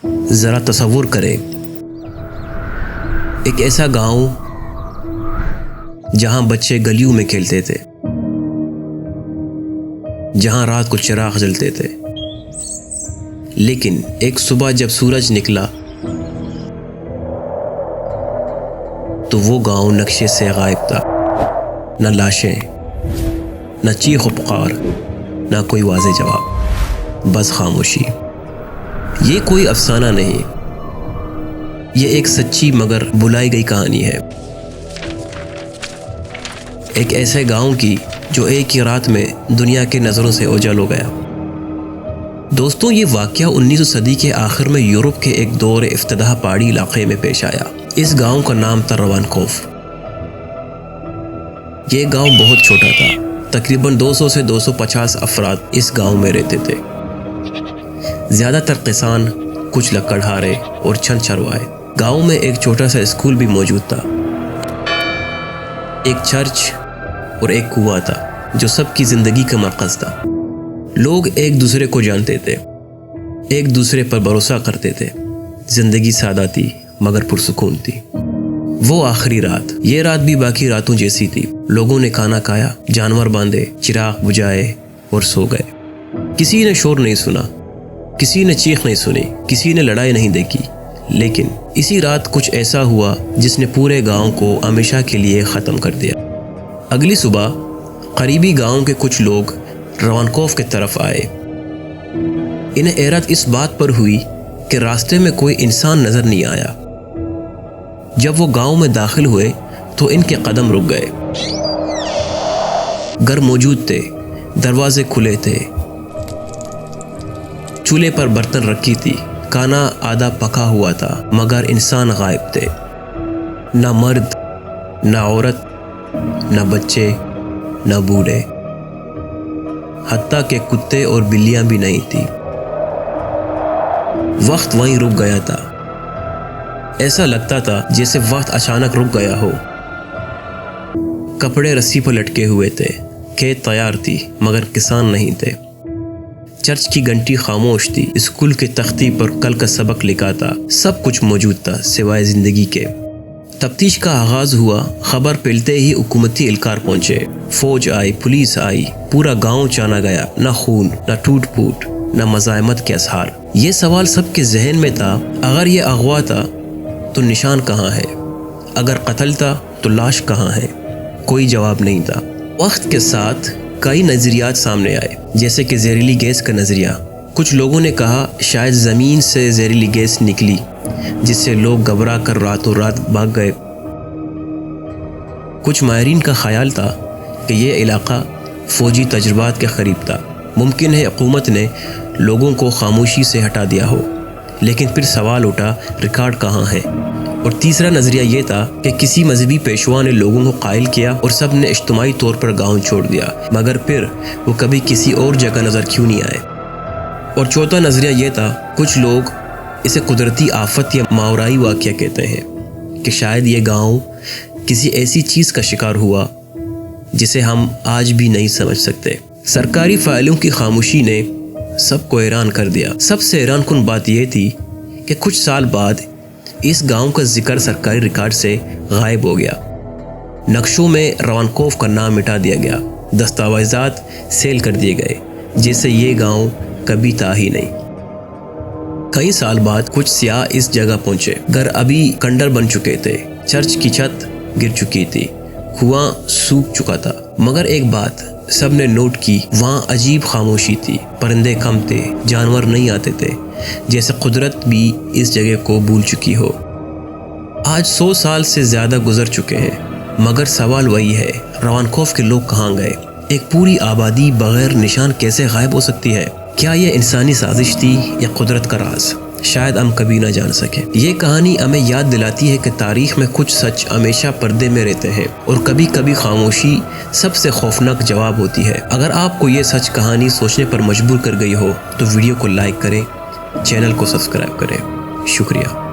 ذرا تصور کریں، ایک ایسا گاؤں جہاں بچے گلیوں میں کھیلتے تھے، جہاں رات کو چراغ جلتے تھے، لیکن ایک صبح جب سورج نکلا تو وہ گاؤں نقشے سے غائب تھا۔ نہ لاشیں، نہ چیخ و پکار، نہ کوئی واضح جواب، بس خاموشی۔ یہ کوئی افسانہ نہیں، یہ ایک سچی مگر بلائی گئی کہانی ہے، ایک ایسے گاؤں کی جو ایک ہی رات میں دنیا کے نظروں سے اوجھل ہو گیا۔ دوستوں، یہ واقعہ 19ویں صدی کے آخر میں یورپ کے ایک دور افتتاح پہاڑی علاقے میں پیش آیا۔ اس گاؤں کا نام تھا روانکوف۔ یہ گاؤں بہت چھوٹا تھا، تقریباً 200 سے 250 افراد اس گاؤں میں رہتے تھے، زیادہ تر کسان، کچھ لکڑہارے اور چند چروائے۔ گاؤں میں ایک چھوٹا سا اسکول بھی موجود تھا، ایک چرچ اور ایک کنواں تھا جو سب کی زندگی کا مرکز تھا۔ لوگ ایک دوسرے کو جانتے تھے، ایک دوسرے پر بھروسہ کرتے تھے۔ زندگی سادہ تھی مگر پرسکون تھی۔ وہ آخری رات، یہ رات بھی باقی راتوں جیسی تھی۔ لوگوں نے کھانا کھایا، جانور باندھے، چراغ بجھائے اور سو گئے۔ کسی نے شور نہیں سنا، کسی نے چیخ نہیں سنی، کسی نے لڑائی نہیں دیکھی، لیکن اسی رات کچھ ایسا ہوا جس نے پورے گاؤں کو ہمیشہ کے لیے ختم کر دیا۔ اگلی صبح قریبی گاؤں کے کچھ لوگ روانکوف کی طرف آئے۔ انہیں حیرت اس بات پر ہوئی کہ راستے میں کوئی انسان نظر نہیں آیا۔ جب وہ گاؤں میں داخل ہوئے تو ان کے قدم رک گئے۔ گھر موجود تھے، دروازے کھلے تھے، چولہے پر برتن رکھی تھی، کھانا آدھا پکا ہوا تھا، مگر انسان غائب تھے۔ نہ مرد، نہ عورت، نہ بچے، نہ بوڑھے، حتیٰ کہ کتے اور بلیاں بھی نہیں تھی۔ وقت وہیں رک گیا تھا۔ ایسا لگتا تھا جیسے وقت اچانک رک گیا ہو۔ کپڑے رسی پر لٹکے ہوئے تھے، کھیت تیار تھی مگر کسان نہیں تھے۔ چرچ کی گھنٹی خاموش تھی، اسکول کے تختی پر کل کا سبق لکھا تھا، سب کچھ موجود تھا سوائے زندگی کے۔ تفتیش کا آغاز ہوا، خبر پھیلتے ہی حکومتی اہلکار پہنچے، فوج آئی، پولیس آئی، پورا گاؤں جانا گیا۔ نہ خون، نہ ٹوٹ پھوٹ، نہ مزاحمت کے اظہار۔ یہ سوال سب کے ذہن میں تھا، اگر یہ اغوا تھا تو نشان کہاں ہے؟ اگر قتل تھا تو لاش کہاں ہے؟ کوئی جواب نہیں تھا۔ وقت کے ساتھ کئی نظریات سامنے آئے، جیسے کہ زہریلی گیس کا نظریہ۔ کچھ لوگوں نے کہا شاید زمین سے زہریلی گیس نکلی جس سے لوگ گھبرا کر راتوں رات بھاگ گئے۔ کچھ ماہرین کا خیال تھا کہ یہ علاقہ فوجی تجربات کے قریب تھا، ممکن ہے حکومت نے لوگوں کو خاموشی سے ہٹا دیا ہو۔ لیکن پھر سوال اٹھا، ریکارڈ کہاں ہے؟ اور تیسرا نظریہ یہ تھا کہ کسی مذہبی پیشوا نے لوگوں کو قائل کیا اور سب نے اجتماعی طور پر گاؤں چھوڑ دیا، مگر پھر وہ کبھی کسی اور جگہ نظر کیوں نہیں آئے؟ اور چوتھا نظریہ یہ تھا، کچھ لوگ اسے قدرتی آفت یا ماورائی واقعہ کہتے ہیں، کہ شاید یہ گاؤں کسی ایسی چیز کا شکار ہوا جسے ہم آج بھی نہیں سمجھ سکتے۔ سرکاری فائلوں کی خاموشی نے سب کو حیران کر دیا۔ سب سے حیران کن بات یہ تھی کہ کچھ سال بعد اس گاؤں کا ذکر سرکاری ریکارڈ سے غائب ہو گیا۔ نقشوں میں روانکوف کا نام مٹا دیا گیا، دستاویزات سیل کر دیے گئے، جیسے یہ گاؤں کبھی تھا ہی نہیں۔ کئی سال بعد کچھ سیاح اس جگہ پہنچے، گھر ابھی کھنڈر بن چکے تھے، چرچ کی چھت گر چکی تھی، کنواں سوکھ چکا تھا، مگر ایک بات سب نے نوٹ کی، وہاں عجیب خاموشی تھی، پرندے کم تھے، جانور نہیں آتے تھے، جیسے قدرت بھی اس جگہ کو بھول چکی ہو۔ آج 100 سال سے زیادہ گزر چکے ہیں، مگر سوال وہی ہے، روانکوف کے لوگ کہاں گئے؟ ایک پوری آبادی بغیر نشان کیسے غائب ہو سکتی ہے؟ کیا یہ انسانی سازش تھی یا قدرت کا راز؟ شاید ہم کبھی نہ جان سکیں۔ یہ کہانی ہمیں یاد دلاتی ہے کہ تاریخ میں کچھ سچ ہمیشہ پردے میں رہتے ہیں، اور کبھی کبھی خاموشی سب سے خوفناک جواب ہوتی ہے۔ اگر آپ کو یہ سچ کہانی سوچنے پر مجبور کر گئی ہو تو ویڈیو کو لائک کریں، چینل کو سبسکرائب کریں۔ شکریہ۔